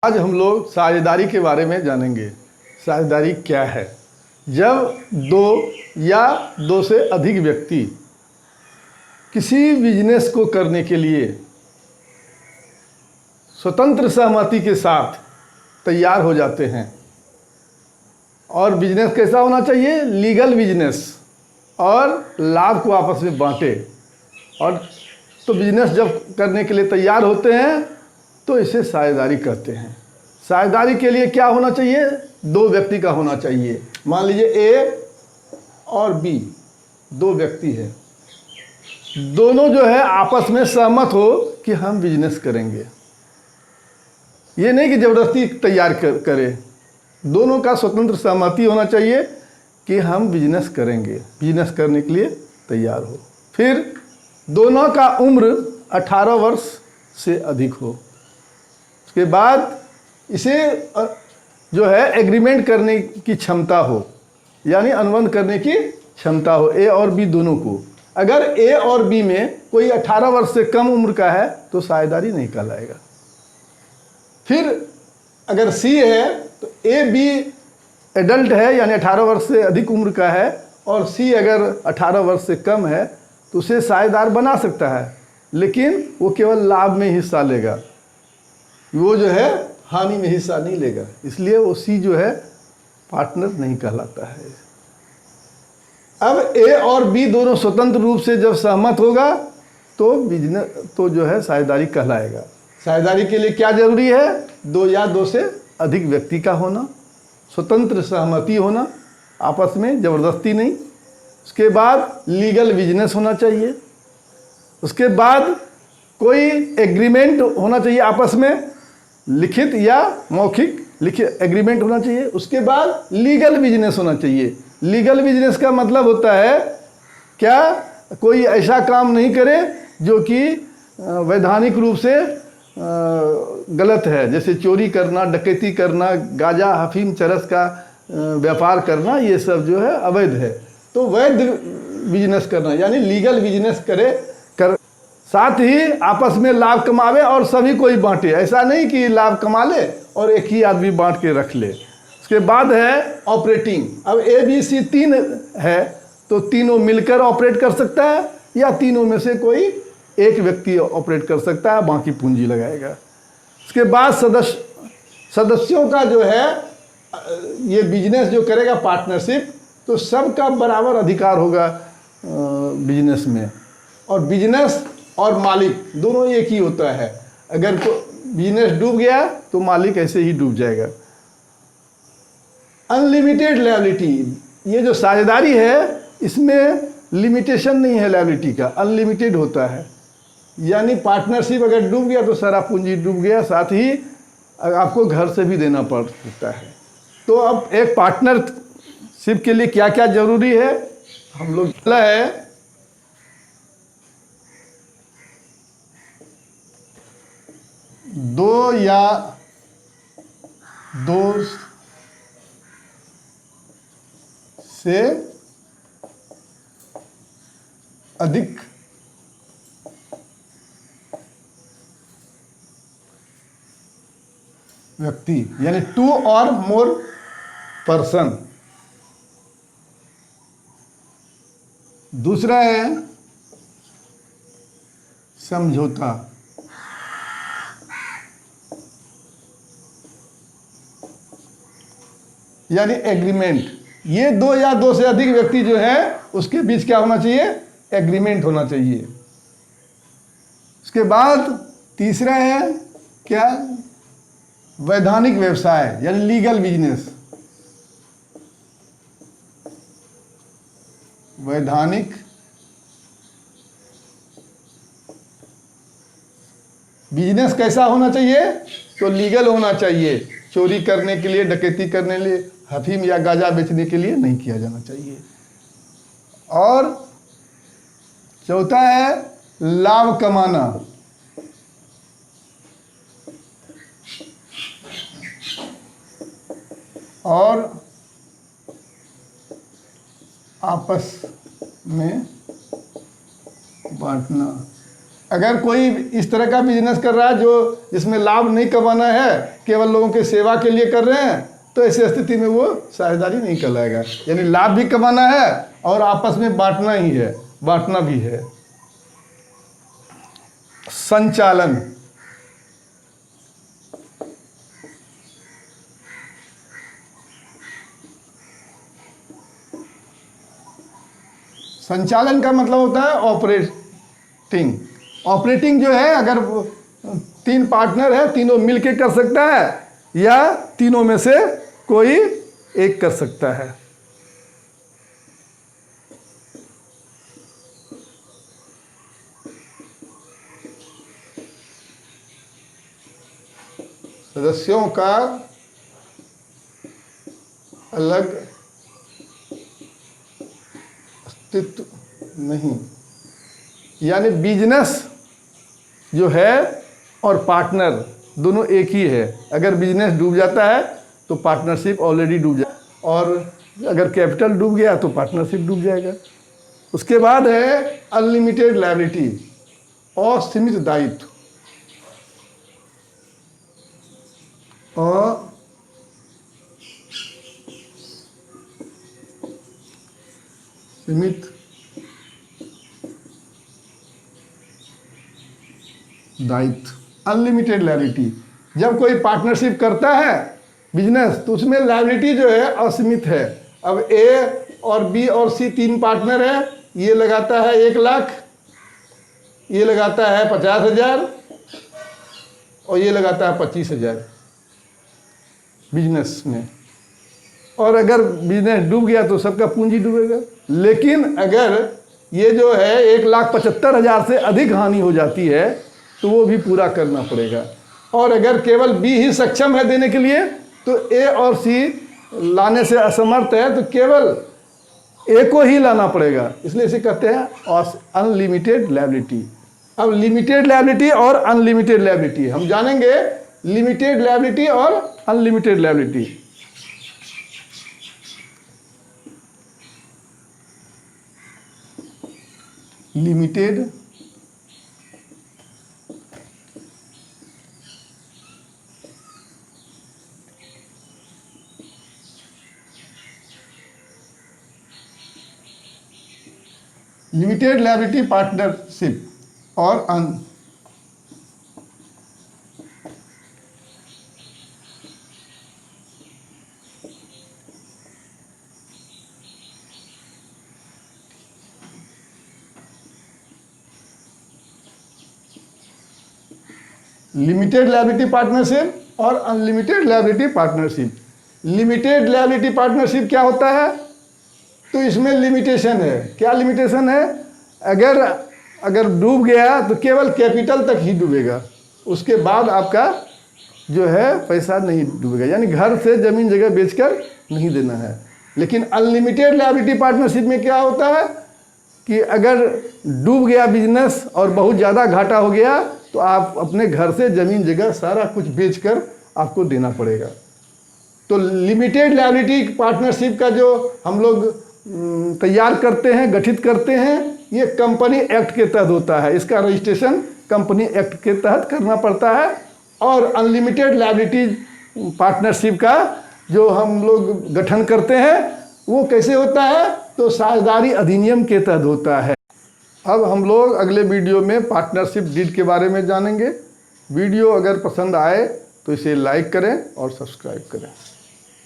आज हम लोग साझेदारी के बारे में जानेंगे। साझेदारी क्या है? जब दो या दो से अधिक व्यक्ति किसी बिजनेस को करने के लिए स्वतंत्र सहमति के साथ तैयार हो जाते हैं। और बिजनेस कैसा होना चाहिए? लीगल बिजनेस, और लाभ को आपस में बांटे। और तो बिजनेस जब करने के लिए तैयार होते हैं तो इसे साझेदारी कहते हैं। साझेदारी के लिए क्या होना चाहिए? दो व्यक्ति का होना चाहिए। मान लीजिए ए और बी दो व्यक्ति हैं, दोनों जो है आपस में सहमत हो कि हम बिजनेस करेंगे। ये नहीं कि ज़बरदस्ती तैयार करें, दोनों का स्वतंत्र सहमति होना चाहिए कि हम बिजनेस करेंगे, बिजनेस करने के लिए तैयार हो। फिर दोनों का उम्र 18 वर्ष से अधिक हो। उसके बाद इसे जो है एग्रीमेंट करने की क्षमता हो, यानी अनुबंध करने की क्षमता हो ए और बी दोनों को। अगर ए और बी में कोई 18 वर्ष से कम उम्र का है तो साझेदारी नहीं कहलाएगा। फिर अगर सी है तो ए बी एडल्ट है, यानी 18 वर्ष से अधिक उम्र का है, और सी अगर 18 वर्ष से कम है तो उसे साझेदार बना सकता है, लेकिन वो केवल लाभ में हिस्सा लेगा, वो जो है हानि में हिस्सा नहीं लेगा। इसलिए वो सी जो है पार्टनर नहीं कहलाता है। अब ए और बी दोनों स्वतंत्र रूप से जब सहमत होगा तो बिजनेस तो जो है साझेदारी कहलाएगा। साझेदारी के लिए क्या जरूरी है? दो या दो से अधिक व्यक्ति का होना, स्वतंत्र सहमति होना, आपस में ज़बरदस्ती नहीं। उसके बाद लीगल बिजनेस होना चाहिए। उसके बाद कोई एग्रीमेंट होना चाहिए, आपस में लिखित या मौखिक लिखित एग्रीमेंट होना चाहिए। उसके बाद लीगल बिजनेस होना चाहिए। लीगल बिजनेस का मतलब होता है क्या? कोई ऐसा काम नहीं करे जो कि वैधानिक रूप से गलत है, जैसे चोरी करना, डकैती करना, गांजा अफीम चरस का व्यापार करना, ये सब जो है अवैध है। तो वैध बिजनेस करना यानी लीगल बिजनेस करे, साथ ही आपस में लाभ कमावे और सभी को ही बांटे। ऐसा नहीं कि लाभ कमा ले और एक ही आदमी बांट के रख ले। उसके बाद है ऑपरेटिंग। अब ए बी सी तीन है तो तीनों मिलकर ऑपरेट कर सकता है, या तीनों में से कोई एक व्यक्ति ऑपरेट कर सकता है, बाकी पूंजी लगाएगा। उसके बाद सदस्यों का जो है ये बिजनेस जो करेगा पार्टनरशिप, तो सबका बराबर अधिकार होगा बिजनेस में। और बिजनेस और मालिक दोनों एक ही होता है। अगर बिजनेस डूब गया तो मालिक ऐसे ही डूब जाएगा। अनलिमिटेड लायबिलिटी, ये जो साझेदारी है इसमें लिमिटेशन नहीं है लायबिलिटी का, अनलिमिटेड होता है। यानी पार्टनरशिप अगर डूब गया तो सारा पूंजी डूब गया, साथ ही आपको घर से भी देना पड़ सकता है। तो अब एक पार्टनरशिप के लिए क्या क्या जरूरी है हम लोग है? दो या दो से अधिक व्यक्ति, यानी 2 और मोर पर्सन। दूसरा है समझौता, यानी एग्रीमेंट। ये दो या दो से अधिक व्यक्ति जो है उसके बीच क्या होना चाहिए? एग्रीमेंट होना चाहिए। उसके बाद तीसरा है क्या? वैधानिक व्यवसाय, यानी लीगल बिजनेस। वैधानिक बिजनेस कैसा होना चाहिए? तो लीगल होना चाहिए। चोरी करने के लिए, डकैती करने के लिए, अफीम या गांजा बेचने के लिए नहीं किया जाना चाहिए। और चौथा है लाभ कमाना। और आपस में बांटना। अगर कोई इस तरह का बिजनेस कर रहा है जिसमें लाभ नहीं कमाना है, केवल लोगों के सेवा के लिए कर रहे हैं, तो ऐसी स्थिति में वो साझेदारी नहीं कहलाएगा। यानी लाभ भी कमाना है और आपस में बांटना ही है, बांटना भी है। संचालन, संचालन का मतलब होता है ऑपरेटिंग। ऑपरेटिंग जो है, अगर 3 पार्टनर है, तीनों मिलके कर सकता है या तीनों में से कोई एक कर सकता है। सदस्यों का अलग अस्तित्व नहीं, यानी बिजनेस जो है और पार्टनर दोनों एक ही है। अगर बिजनेस डूब जाता है तो पार्टनरशिप ऑलरेडी डूब जाए, और अगर कैपिटल डूब गया तो पार्टनरशिप डूब जाएगा। उसके बाद है अनलिमिटेड लायबिलिटी, असीमित दायित्व। असीमित दायित्व, अनलिमिटेड लायबिलिटी। जब कोई पार्टनरशिप करता है बिजनेस, तो उसमें लायबिलिटी जो है असीमित है। अब ए और बी और सी 3 पार्टनर है, ये लगाता है 1 लाख, ये लगाता है 50,000 और ये लगाता है 25,000 बिजनेस में। और अगर बिजनेस डूब गया तो सबका पूंजी डूबेगा। लेकिन अगर ये जो है 1,75,000 से अधिक हानि हो जाती है तो वो भी पूरा करना पड़ेगा। और अगर केवल बी ही सक्षम है देने के लिए, तो ए और सी लाने से असमर्थ है, तो केवल ए को ही लाना पड़ेगा। इसलिए इसे कहते हैं अनलिमिटेड लायबिलिटी। अब लिमिटेड लायबिलिटी और अनलिमिटेड लायबिलिटी हम जानेंगे। लिमिटेड लायबिलिटी और unlimited liability. Limited limited liability partnership और लिमिटेड लायबिलिटी पार्टनरशिप और unlimited liability partnership. Limited liability partnership क्या होता है? तो इसमें लिमिटेशन है। क्या लिमिटेशन है? अगर डूब गया तो केवल कैपिटल तक ही डूबेगा, उसके बाद आपका जो है पैसा नहीं डूबेगा। यानी घर से ज़मीन जगह बेचकर नहीं देना है। लेकिन अनलिमिटेड लायबिलिटी पार्टनरशिप में क्या होता है कि अगर डूब गया बिजनेस और बहुत ज़्यादा घाटा हो गया, तो आप अपने घर से ज़मीन जगह सारा कुछ बेचकर आपको देना पड़ेगा। तो लिमिटेड लायबिलिटी पार्टनरशिप का जो हम लोग तैयार करते हैं, गठित करते हैं, ये कंपनी एक्ट के तहत होता है। इसका रजिस्ट्रेशन कंपनी एक्ट के तहत करना पड़ता है। और अनलिमिटेड लायबिलिटी पार्टनरशिप का जो हम लोग गठन करते हैं वो कैसे होता है? तो साझेदारी अधिनियम के तहत होता है। अब हम लोग अगले वीडियो में पार्टनरशिप डीड के बारे में जानेंगे। वीडियो अगर पसंद आए तो इसे लाइक करें और सब्सक्राइब करें।